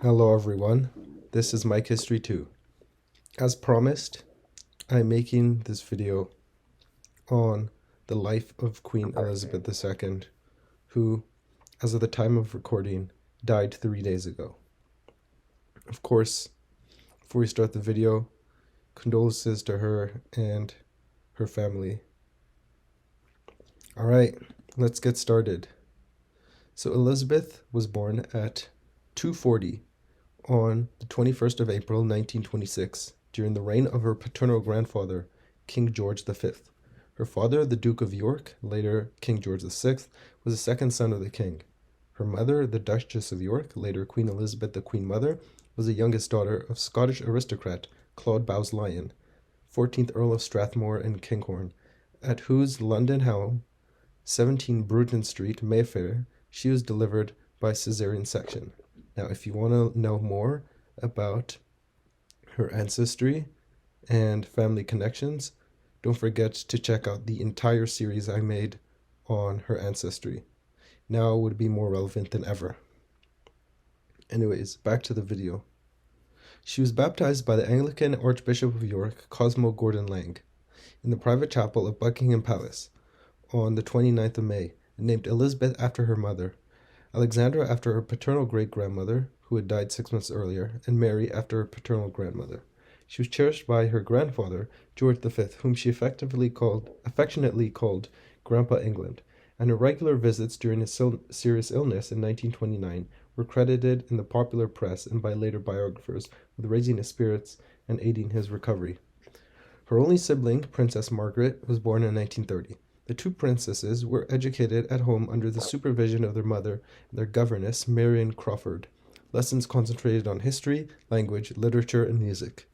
Hello everyone, this is Mike History 2. As promised, I'm making this video on the life of Queen Elizabeth II, who, as of the time of recording, died 3 days ago. Of course, before we start the video, condolences to her and her family. Alright, let's get started. So Elizabeth was born at 240 on the 21st of April 1926, during the reign of her paternal grandfather, King George V. Her father, the Duke of York, later King George VI, was the second son of the king. Her mother, the Duchess of York, later Queen Elizabeth the Queen Mother, was the youngest daughter of Scottish aristocrat Claude Bowes-Lyon, 14th Earl of Strathmore and Kinghorn, at whose London home, 17 Bruton Street, Mayfair, she was delivered by caesarean section. Now, if you want to know more about her ancestry and family connections, don't forget to check out the entire series I made on her ancestry. Now would be more relevant than ever. Anyways, back to the video. She was baptized by the Anglican Archbishop of York, Cosmo Gordon Lang, in the private chapel of Buckingham Palace on the 29th of May, and named Elizabeth after her mother, Alexandra after her paternal great-grandmother, who had died 6 months earlier, and Mary after her paternal grandmother. She was cherished by her grandfather, George V, whom she affectionately called Grandpa England, and her regular visits during his serious illness in 1929 were credited in the popular press and by later biographers with raising his spirits and aiding his recovery. Her only sibling, Princess Margaret, was born in 1930. The two princesses were educated at home under the supervision of their mother and their governess, Marian Crawford. Lessons concentrated on history, language, literature, and music.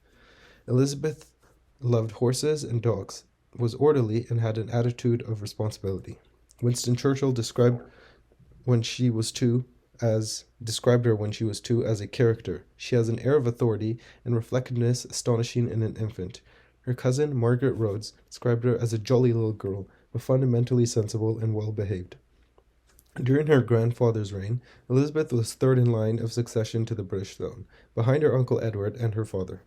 Elizabeth loved horses and dogs, was orderly, and had an attitude of responsibility. Winston Churchill described her when she was two as a character. She has an air of authority and reflectiveness astonishing in an infant. Her cousin, Margaret Rhodes, described her as a jolly little girl, but fundamentally sensible and well-behaved. During her grandfather's reign, Elizabeth was third in line of succession to the British throne, behind her uncle Edward and her father.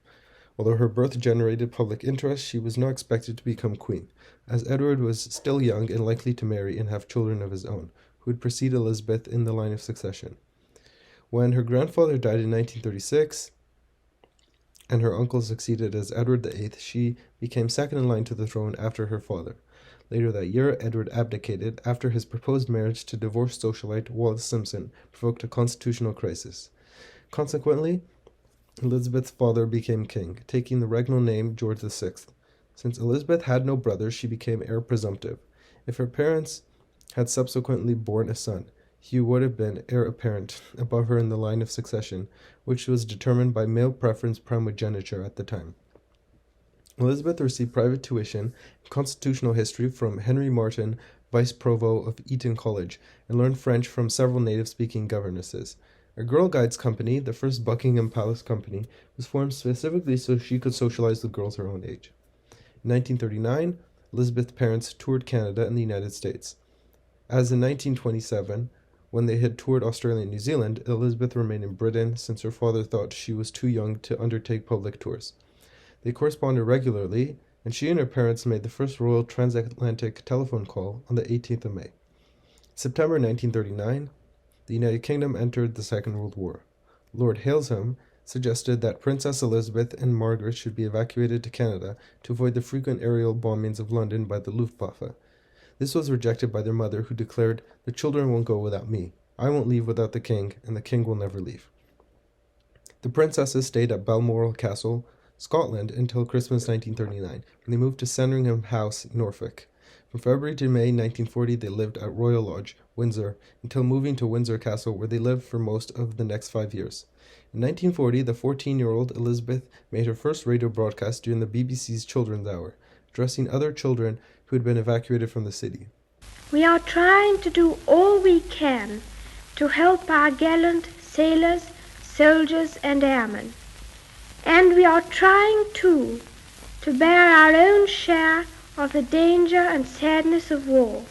Although her birth generated public interest, she was not expected to become queen, as Edward was still young and likely to marry and have children of his own, who would precede Elizabeth in the line of succession. When her grandfather died in 1936, and her uncle succeeded as Edward VIII, she became second in line to the throne after her father. Later that year, Edward abdicated after his proposed marriage to divorced socialite Wallis Simpson provoked a constitutional crisis. Consequently, Elizabeth's father became king, taking the regnal name George VI. Since Elizabeth had no brothers, she became heir presumptive. If her parents had subsequently borne a son, he would have been heir apparent above her in the line of succession, which was determined by male preference primogeniture at the time. Elizabeth received private tuition in constitutional history from Henry Martin, Vice Provost of Eton College, and learned French from several native-speaking governesses. A Girl Guides Company, the first Buckingham Palace company, was formed specifically so she could socialize with girls her own age. In 1939, Elizabeth's parents toured Canada and the United States. As in 1927, when they had toured Australia and New Zealand, Elizabeth remained in Britain since her father thought she was too young to undertake public tours. They corresponded regularly, and she and her parents made the first royal transatlantic telephone call on the 18th of May. In September 1939, the United Kingdom entered the Second World War. Lord Hailsham suggested that Princess Elizabeth and Margaret should be evacuated to Canada to avoid the frequent aerial bombings of London by the Luftwaffe. This was rejected by their mother, who declared, "The children won't go without me. I won't leave without the king, and the king will never leave." The princesses stayed at Balmoral Castle, Scotland, until Christmas 1939, when they moved to Sandringham House, Norfolk. From February to May 1940, they lived at Royal Lodge, Windsor, until moving to Windsor Castle, where they lived for most of the next 5 years. In 1940, the 14-year-old Elizabeth made her first radio broadcast during the BBC's Children's Hour, addressing other children who had been evacuated from the city. We are trying to do all we can to help our gallant sailors, soldiers, and airmen. And we are trying, too, to bear our own share of the danger and sadness of war.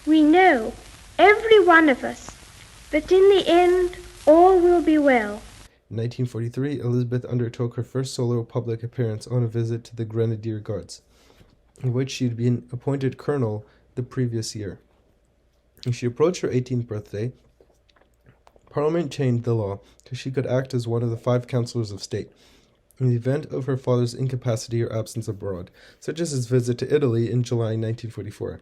We know, every one of us, that in the end all will be well. In 1943, Elizabeth undertook her first solo public appearance on a visit to the Grenadier Guards, in which she had been appointed colonel the previous year. As she approached her 18th birthday, Parliament changed the law so she could act as one of the 5 councillors of state in the event of her father's incapacity or absence abroad, such as his visit to Italy in July 1944. In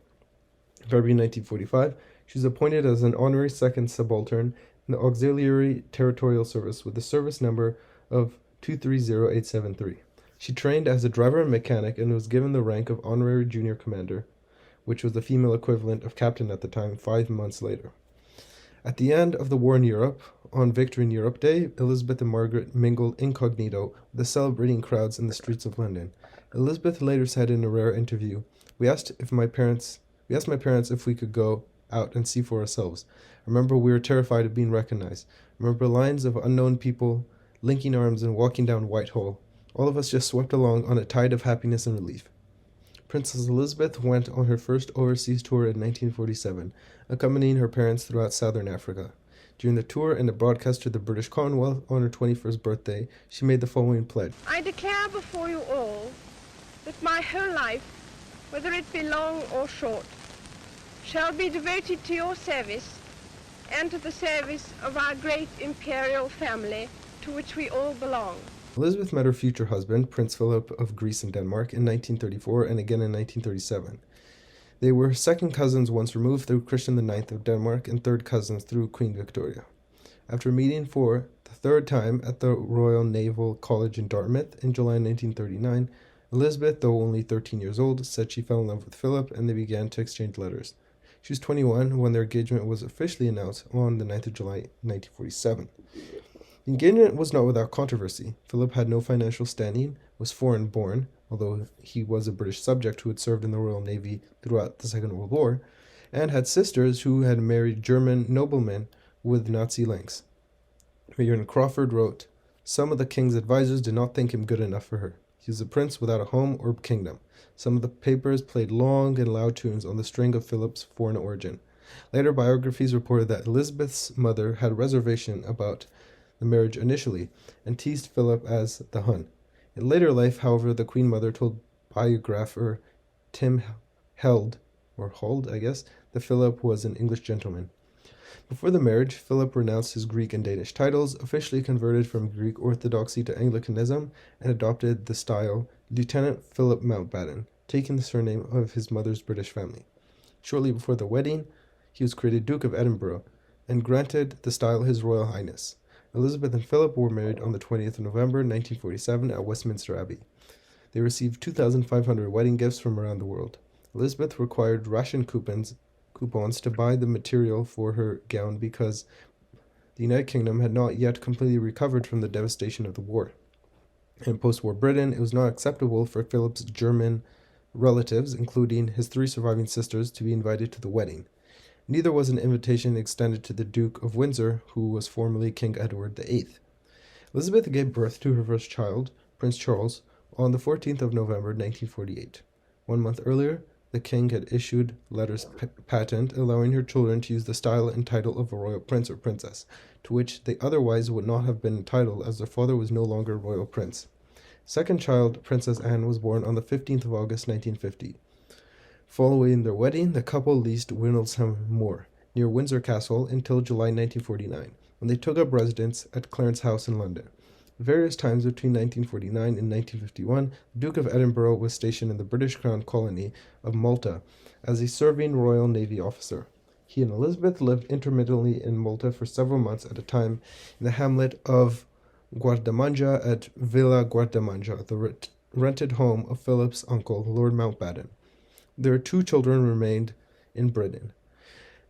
February 1945, she was appointed as an honorary second subaltern in the Auxiliary Territorial Service with a service number of 230873. She trained as a driver and mechanic and was given the rank of honorary junior commander, which was the female equivalent of captain at the time, 5 months later. At the end of the war in Europe, on Victory in Europe Day, Elizabeth and Margaret mingled incognito with the celebrating crowds in the streets of London. Elizabeth later said in a rare interview, We asked my parents if we could go out and see for ourselves. I remember we were terrified of being recognized. I remember lines of unknown people linking arms and walking down Whitehall. All of us just swept along on a tide of happiness and relief. Princess Elizabeth went on her first overseas tour in 1947, accompanying her parents throughout southern Africa. During the tour and a broadcast to the British Commonwealth on her 21st birthday, she made the following pledge. I declare before you all that my whole life, whether it be long or short, shall be devoted to your service and to the service of our great imperial family to which we all belong. Elizabeth met her future husband, Prince Philip of Greece and Denmark, in 1934 and again in 1937. They were second cousins once removed through Christian IX of Denmark and third cousins through Queen Victoria. After meeting for the third time at the Royal Naval College in Dartmouth in July 1939, Elizabeth, though only 13 years old, said she fell in love with Philip and they began to exchange letters. She was 21 when their engagement was officially announced on the 9th of July 1947. The engagement was not without controversy. Philip had no financial standing, was foreign-born, although he was a British subject who had served in the Royal Navy throughout the Second World War, and had sisters who had married German noblemen with Nazi links. Marion Crawford wrote, Some of the king's advisors did not think him good enough for her. He was a prince without a home or kingdom. Some of the papers played long and loud tunes on the string of Philip's foreign origin. Later biographies reported that Elizabeth's mother had reservation about the marriage initially, and teased Philip as the Hun. In later life, however, the Queen Mother told biographer Tim Hold, that Philip was an English gentleman. Before the marriage, Philip renounced his Greek and Danish titles, officially converted from Greek Orthodoxy to Anglicanism, and adopted the style Lieutenant Philip Mountbatten, taking the surname of his mother's British family. Shortly before the wedding, he was created Duke of Edinburgh, and granted the style His Royal Highness. Elizabeth and Philip were married on the 20th of November 1947 at Westminster Abbey. They received 2,500 wedding gifts from around the world. Elizabeth required ration coupons to buy the material for her gown because the United Kingdom had not yet completely recovered from the devastation of the war. In post-war Britain, it was not acceptable for Philip's German relatives, including his 3 surviving sisters, to be invited to the wedding. Neither was an invitation extended to the Duke of Windsor, who was formerly King Edward VIII. Elizabeth gave birth to her first child, Prince Charles, on the 14th of November 1948. 1 month earlier, the king had issued letters patent allowing her children to use the style and title of a royal prince or princess, to which they otherwise would not have been entitled as their father was no longer royal prince. Second child, Princess Anne, was born on the 15th of August 1950. Following their wedding, the couple leased Windlesham Moor, near Windsor Castle, until July 1949, when they took up residence at Clarence House in London. At various times between 1949 and 1951, the Duke of Edinburgh was stationed in the British Crown colony of Malta as a serving Royal Navy officer. He and Elizabeth lived intermittently in Malta for several months at a time in the hamlet of Guardamanja at Villa Guardamanja, the rented home of Philip's uncle, Lord Mountbatten. Their 2 children remained in Britain.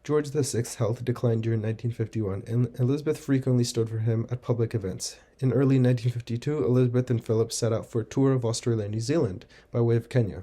George VI's health declined during 1951, and Elizabeth frequently stood for him at public events. In early 1952, Elizabeth and Philip set out for a tour of Australia and New Zealand by way of Kenya.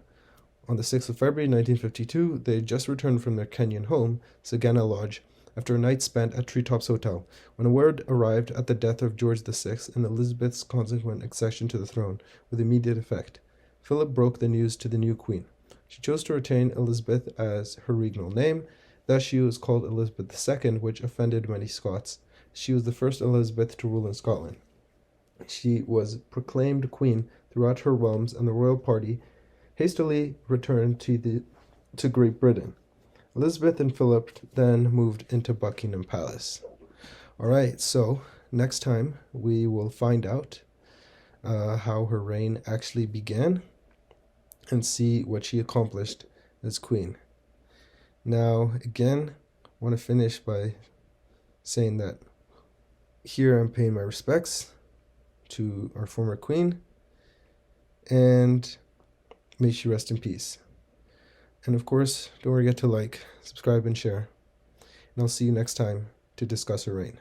On the 6th of February 1952, they had just returned from their Kenyan home, Sagana Lodge, after a night spent at Treetops Hotel, when a word arrived at the death of George VI and Elizabeth's consequent accession to the throne with immediate effect. Philip broke the news to the new queen. She chose to retain Elizabeth as her regnal name. Thus she was called Elizabeth II, which offended many Scots. she was the first Elizabeth to rule in Scotland. She was proclaimed queen throughout her realms, and the royal party hastily returned to Great Britain. Elizabeth and Philip then moved into Buckingham Palace. All right, so next time we will find out how her reign actually began and see what she accomplished as queen. Now, again, I want to finish by saying that here I'm paying my respects to our former queen, and may she rest in peace. And of course, don't forget to like, subscribe, and share. And I'll see you next time to discuss her reign.